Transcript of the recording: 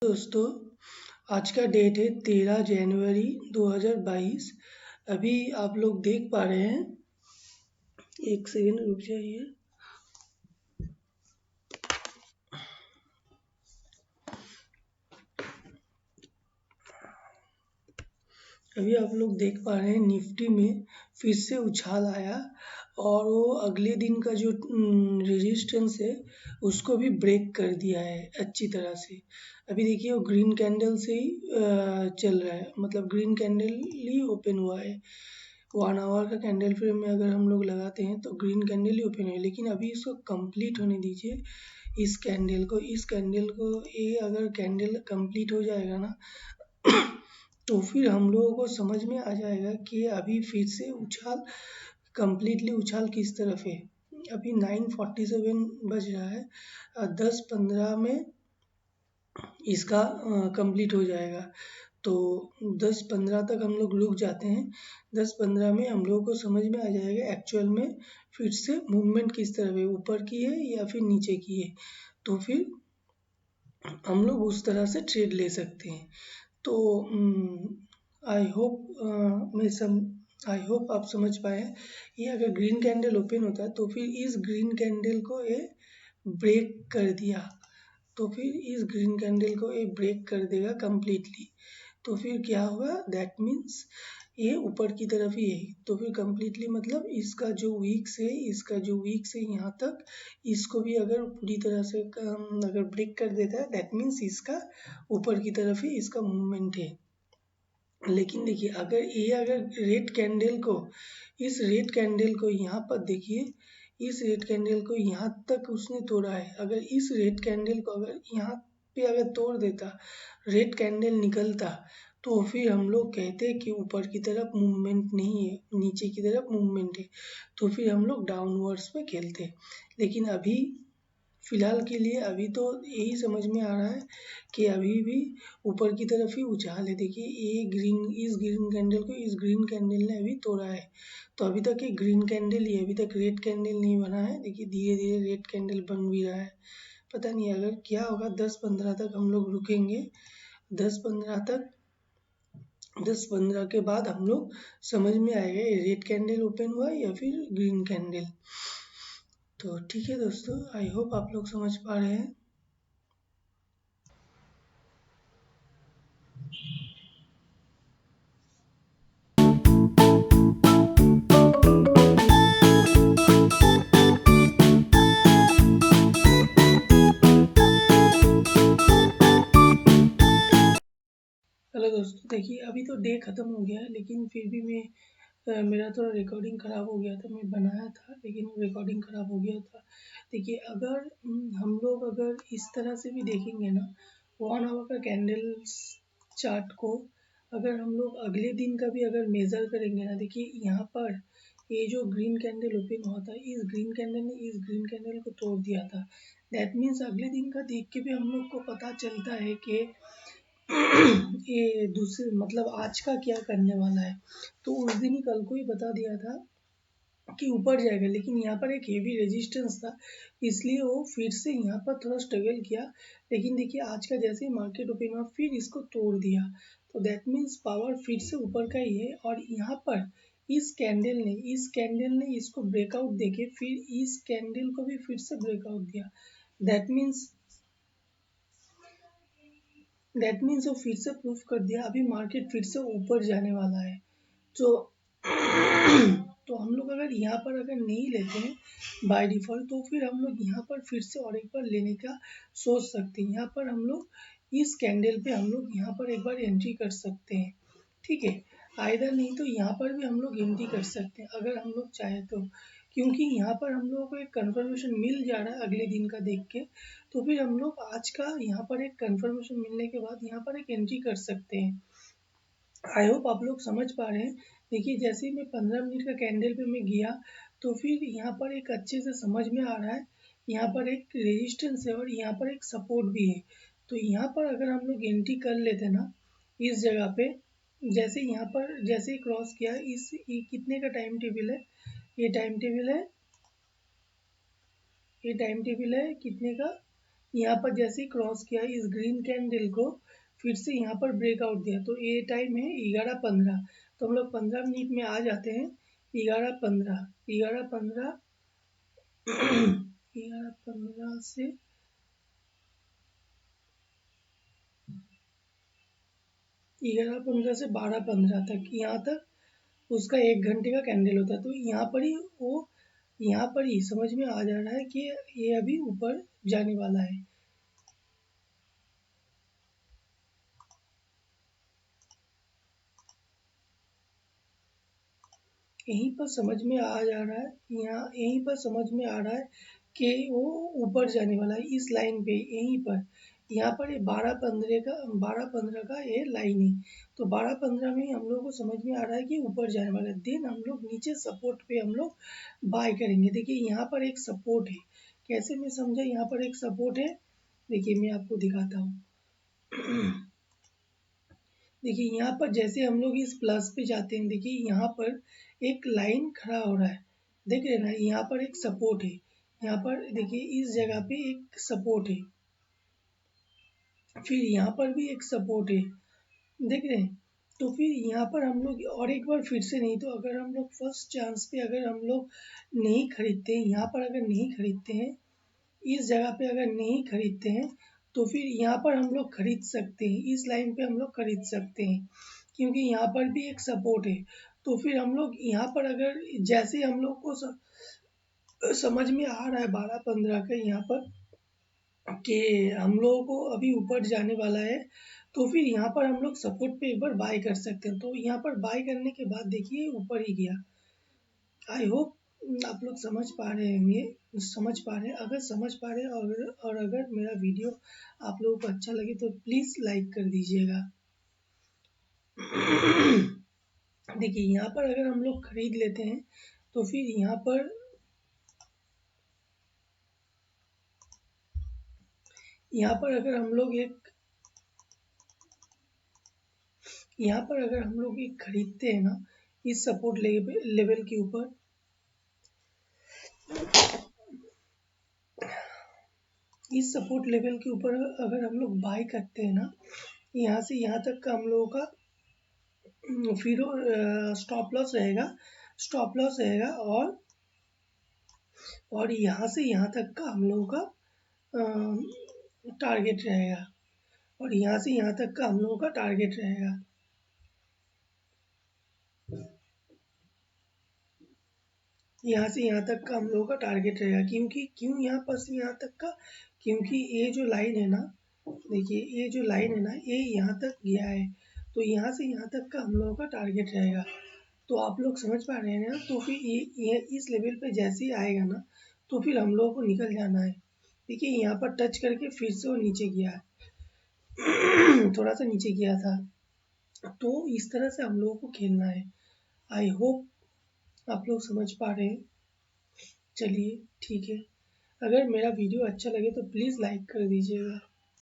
दोस्तों, आज का डेट है 13 जनवरी 2022। अभी आप लोग देख पा रहे हैं, एक सेकंड रुक जाइए। अभी आप लोग देख पा रहे हैं निफ्टी में फिर से उछाल आया और वो अगले दिन का जो रेजिस्टेंस है उसको भी ब्रेक कर दिया है अच्छी तरह से। अभी देखिए वो ग्रीन कैंडल से ही चल रहा है, मतलब ग्रीन कैंडल ही ओपन हुआ है। 1 आवर का कैंडल फ्रेम में अगर हम लोग लगाते हैं तो ग्रीन कैंडल ही ओपन है, लेकिन अभी इसको कंप्लीट होने दीजिए। इस कैंडल को ये अगर कैंडल कंप्लीट हो जाएगा ना तो फिर हम लोगों को समझ में आ जाएगा कि अभी फिर से कंप्लीटली उछाल किस तरफ है। अभी 9:47 बज रहा है, 10-15 में इसका कंप्लीट हो जाएगा। तो 10-15 तक हम लोग रुक जाते हैं। 10-15 में हम लोगों को समझ में आ जाएगा एक्चुअल में फिर से मूवमेंट किस तरफ है, ऊपर की है या फिर नीचे की है। तो फिर हम लोग उस तरह से ट्रेड ले सकते हैं। तो आई होप आप समझ पाए। ये अगर ग्रीन कैंडल ओपन होता है तो फिर इस ग्रीन कैंडल को ये ब्रेक कर दिया, तो फिर इस ग्रीन कैंडल को ये ब्रेक कर देगा कम्प्लीटली। तो फिर क्या होगा, दैट मीन्स ये ऊपर की तरफ ही है। तो फिर कम्प्लीटली मतलब इसका जो वीक्स है यहाँ तक, इसको भी अगर पूरी तरह से अगर ब्रेक कर देता है, दैट मीन्स इसका ऊपर की तरफ ही इसका मूवमेंट है। लेकिन देखिए अगर इस रेड कैंडल को यहाँ पर देखिए, इस रेड कैंडल को यहाँ तक उसने तोड़ा है। अगर इस रेड कैंडल को अगर यहाँ पे अगर तोड़ देता, रेड कैंडल निकलता, तो फिर हम लोग कहते कि ऊपर की तरफ मूवमेंट नहीं है, नीचे की तरफ मूवमेंट है, तो फिर हम लोग डाउनवर्ड्स पे खेलते। लेकिन अभी फिलहाल के लिए अभी तो यही समझ में आ रहा है कि अभी भी ऊपर की तरफ ही उछाल है। देखिए इस ग्रीन कैंडल को इस ग्रीन कैंडल ने अभी तोड़ा है, तो अभी तक एक ग्रीन कैंडल ही है, अभी तक रेड कैंडल नहीं बना है। देखिए धीरे धीरे रेड कैंडल बन भी रहा है। पता नहीं अगर क्या होगा, 10-15 तक हम लोग रुकेंगे। 10-15 के बाद हम लोग समझ में आएगा ये रेड कैंडल ओपन हुआ या फिर ग्रीन कैंडल। तो ठीक है दोस्तों, आई होप आप लोग समझ पा रहे हैं। हेलो दोस्तों, देखिए अभी तो डे ख़त्म हो गया है, लेकिन फिर भी मेरा थोड़ा रिकॉर्डिंग ख़राब हो गया था। मैं बनाया था लेकिन रिकॉर्डिंग ख़राब हो गया था। देखिए अगर हम लोग अगर इस तरह से भी देखेंगे ना, 1 आवर का कैंडल्स चार्ट को अगर हम लोग अगले दिन का भी अगर मेज़र करेंगे ना, देखिए यहाँ पर ये जो ग्रीन कैंडल ओपन हुआ था, इस ग्रीन कैंडल ने इस ग्रीन कैंडल को तोड़ दिया था। दैट मीन्स अगले दिन का देख के भी हम लोग को पता चलता है कि ये दूसरे मतलब आज का क्या करने वाला है। तो उस दिन ही कल को ही बता दिया था कि ऊपर जाएगा, लेकिन यहाँ पर एक हेवी रेजिस्टेंस था, इसलिए वो फिर से यहाँ पर थोड़ा स्ट्रगल किया। लेकिन देखिए आज का जैसे ही मार्केट ओपन हुआ फिर इसको तोड़ दिया, तो दैट मीन्स पावर फिर से ऊपर का ही है। और यहाँ पर इस कैंडल ने इसको ब्रेकआउट देके फिर इस कैंडल को भी फिर से ब्रेकआउट दिया। दैट मीन्स वो फिर से प्रूफ कर दिया अभी मार्केट फिर से ऊपर जाने वाला है। तो तो हम लोग अगर यहाँ पर अगर नहीं लेते हैं बाय डिफॉल्ट, तो फिर हम लोग यहाँ पर फिर से और एक बार लेने का सोच सकते हैं। यहाँ पर हम लोग इस कैंडल पे हम लोग यहाँ पर एक बार एंट्री कर सकते हैं, ठीक है। आइदर नहीं तो यहाँ पर भी हम लोग एंट्री कर सकते हैं अगर हम लोग चाहे तो, क्योंकि यहाँ पर हम लोगों को एक कंफर्मेशन मिल जा रहा है अगले दिन का देख के। तो फिर हम लोग आज का यहाँ पर एक कंफर्मेशन मिलने के बाद यहाँ पर एक एंट्री कर सकते हैं। आई होप आप लोग समझ पा रहे हैं। देखिए जैसे ही मैं 15 मिनट का कैंडल पे मैं गया, तो फिर यहाँ पर एक अच्छे से समझ में आ रहा है, यहाँ पर एक रेजिस्टेंस है और यहाँ पर एक सपोर्ट भी है। तो यहाँ पर अगर हम लोग एंट्री कर लेते ना इस जगह पे, जैसे यहाँ पर जैसे ही क्रॉस किया, ये कितने का टाइम टेबल है, ये टाइम टेबल है कितने का, यहाँ पर जैसे ही क्रॉस किया इस ग्रीन कैंडल को, फिर से यहाँ पर ब्रेकआउट दिया, तो ये टाइम है 11:15। तो हम लोग 15 मिनट में आ जाते हैं 11:15। 11:15 11:15 से 11:15 से 12:15 तक, यहाँ तक उसका 1 घंटे का कैंडल होता है। तो यहाँ पर ही वो, यहाँ पर ही समझ में आ जा रहा है कि ये अभी ऊपर जाने वाला है। यहीं पर समझ में आ जा रहा है, यहाँ यहीं पर समझ में आ रहा है कि वो ऊपर जाने वाला है इस लाइन पे, यहीं पर। यहाँ पर ये 12:15 का ये लाइन है। तो 12:15 में हम लोग को समझ में आ रहा है कि ऊपर जाने वाला है। देन हम लोग नीचे सपोर्ट पे हम लोग बाय करेंगे। देखिए यहाँ पर एक सपोर्ट है, कैसे मैं समझा, यहाँ पर एक सपोर्ट है। देखिए मैं आपको दिखाता हूँ। देखिए यहाँ पर जैसे हम लोग इस प्लस पे जाते हैं, देखिए यहाँ पर एक लाइन खड़ा हो रहा है, देख रहे हैं ना, यहाँ पर एक सपोर्ट है। यहाँ पर देखिए इस जगह पे एक सपोर्ट है, फिर यहाँ पर भी एक सपोर्ट है, देख रहे हैं। तो फिर यहाँ पर हम लोग और एक बार फिर से, नहीं तो अगर हम लोग फर्स्ट चांस पे अगर हम लोग नहीं खरीदते हैं, यहाँ पर अगर नहीं खरीदते हैं, इस जगह पे अगर नहीं खरीदते हैं, तो फिर यहाँ पर हम लोग खरीद सकते हैं, इस लाइन पे हम लोग खरीद सकते हैं, क्योंकि यहाँ पर भी एक सपोर्ट है। तो फिर हम लोग यहाँ पर अगर जैसे हम लोग को समझ में आ रहा है 12:15 का यहाँ पर कि हम लोगों को अभी ऊपर जाने वाला है, तो फिर यहाँ पर हम लोग सपोर्ट पे एक बार बाय कर सकते हैं। तो यहाँ पर बाय करने के बाद देखिए ऊपर ही गया। आई होप आप लोग समझ पा रहे होंगे, समझ पा रहे हैं। अगर समझ पा रहे हैं और अगर मेरा वीडियो आप लोगों को अच्छा लगे तो प्लीज़ लाइक कर दीजिएगा। देखिए यहाँ पर अगर हम लोग खरीद लेते हैं, तो फिर यहाँ पर अगर हम लोग एक यहाँ पर अगर हम लोग एक खरीदते हैं ना, इस सपोर्ट लेवल के ऊपर, इस सपोर्ट लेवल के ऊपर अगर हम लोग बाय करते हैं ना, यहाँ से यहाँ तक का हम लोगों का फिर स्टॉप लॉस रहेगा, स्टॉप लॉस रहेगा। और यहाँ से यहाँ तक का हम लोगों का टारगेट रहेगा, और यहाँ से यहाँ तक का हम लोगों का टारगेट रहेगा। यहाँ से यहाँ तक का हम लोगों का टारगेट रहेगा, क्योंकि क्यों यहाँ पर से यहाँ तक का, क्योंकि ये जो लाइन है ना, देखिए ये जो लाइन है ना, ये यहाँ तक गया है, तो यहाँ से यहाँ तक का हम लोगों का टारगेट रहेगा। तो आप लोग समझ पा रहे हैं ना। तो फिर ये इस लेवल पे जैसे ही आएगा ना, तो फिर हम लोगों को निकल जाना है। देखिए यहाँ पर टच करके फिर से वो नीचे गया है, थोड़ा सा नीचे गया था। तो इस तरह से हम लोगों को खेलना है। आई होप आप लोग समझ पा रहे हैं। चलिए ठीक है, अगर मेरा वीडियो अच्छा लगे तो प्लीज़ लाइक कर दीजिएगा।